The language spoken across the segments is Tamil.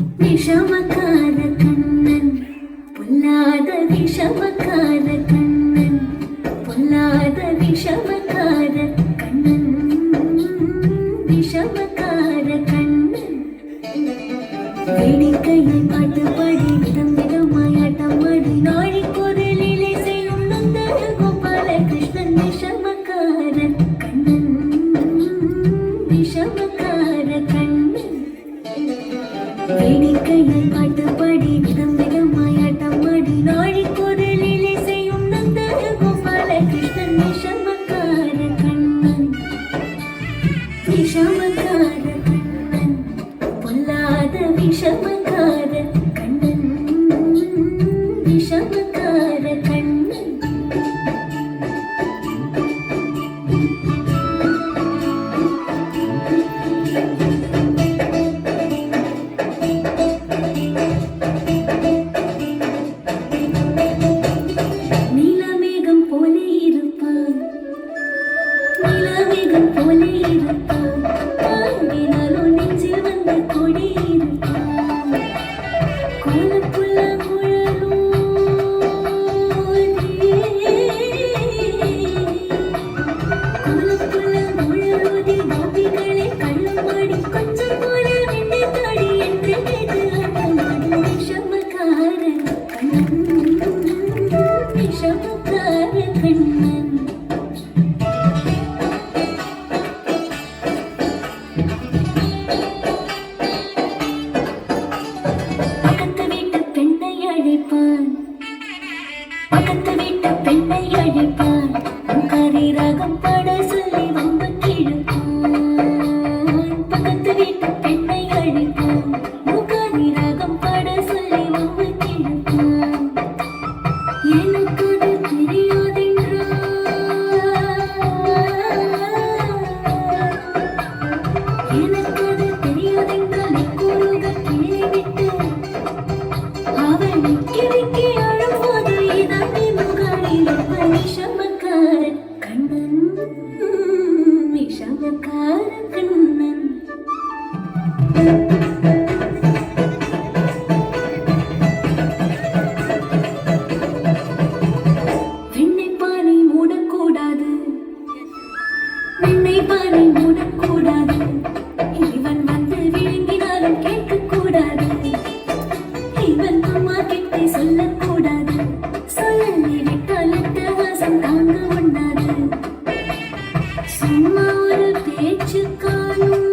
விஷமக்கார கண்ணன் பொல்லாத விஷமக்கார கண்ணன் பொல்லாத விஷமக்கார கண்ணன் விஷமக்கார கண்ணன் வேடிக்கையை பாட்டுப்பாடி விதம் விதமாய் ஆட்டமாடி நாழி குரலிலே செய்யும் நந்தன கோபால கிருஷ்ணன் விஷமக்கார கண்ணன் விஷமக்கார கண்ணன் வேடிக்கையை பாட்டுப்பாடி விதம் விதமாய் ஆட்டமாடி நாழி குரலிலே செய்யும் நந்தன கோபால கிருஷ்ணன் விஷமக்கார கண்ணன் விஷமக்கார கண்ணன் பொல்லாத விஷமக்கார கண்ணன் விஷமக்கார கண்ணன் நீலமேகம் போலே இருப்பான் நீலமேகம் போலே இருப்பான் தாங்கினாலும் நெஞ்சில் வந்த கொடி இருப்பான் கோலப்புள்ள குழலும் கோலப்புள்ள குழலோதி கோபிகளை கள்ளமாடி கொஞ்சம் போல வெண்ணை தாடி என்று கேட்டு ஆட்டமாடும் விஷமக்கார கண்ணன் விஷமக்கார கண்ணன் பக்கத்து வீட்டு பெண்ணை அழைப்பான் பக்கத்து வீட்டு பெண்ணை அழைப்பான் உங்காரி ராகம் பாட சொல்லி வம்பு கிழப்பான் பக்கத்து வீட்டு பெண்ணை அழைப்பான் உங்காரி ராகம் பாட சொல்லி வம்பு கிழப்பான் எனக்கு அது தெரியாதென்றான் எனக்கு அது தெரியாதென்றால் கூறுக கேள்விட்டு அவள் விக்கி விக்கி அழும்போது இதானே முகாரில் விஷமக்கார கண்ணன் விஷமக்கார கண்ணன் வெண்ணை பானை மூடக்கூடாது வெண்ணை பானை மூடக்கூடாது இவன் வந்து விழுங்கினாலும் கேட்கக்கூடாது இவன் அம்மா கிட்டே சொல்லக்கூடாது சொல்லி விட்டால் அந்த வாசம் தாங்க உண்ணாது சும்மா ஒரு பேச்சு காணும்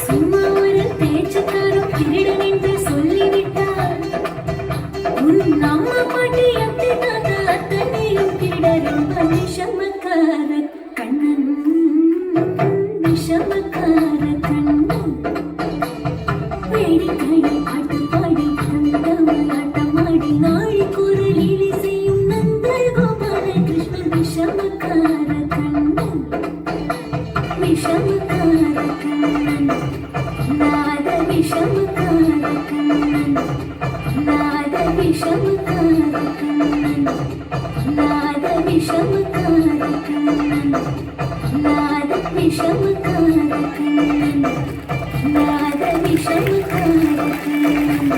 சும்மா ஒரு பேச்சுக்காரும் திருடன் என்று சொல்லிவிட்டார் உன் அம்மா பாட்டி அத்தை தாத்தா அத்தனையும் திருடரும் விஷமக்கார கண்ணன் விஷமக்கார கண்ணன் வேடிக்கையை பாட்டு பாடி தந்தமாய் ஆட்டமாடி நாழி குரலிலே செய்யும் நந்த கோபால கிருஷ்ணன் விஷமக்கார கண்ணன் விஷமக்கார கண்ணன் நாத விஷமக்கார கண்ணன் நாத விஷமக்கார கண்ணன் நாத விஷமக்கார கண்ணன் நாத விஷமக்கார கண்ணன் நாத விஷமக்கார கண்ணன்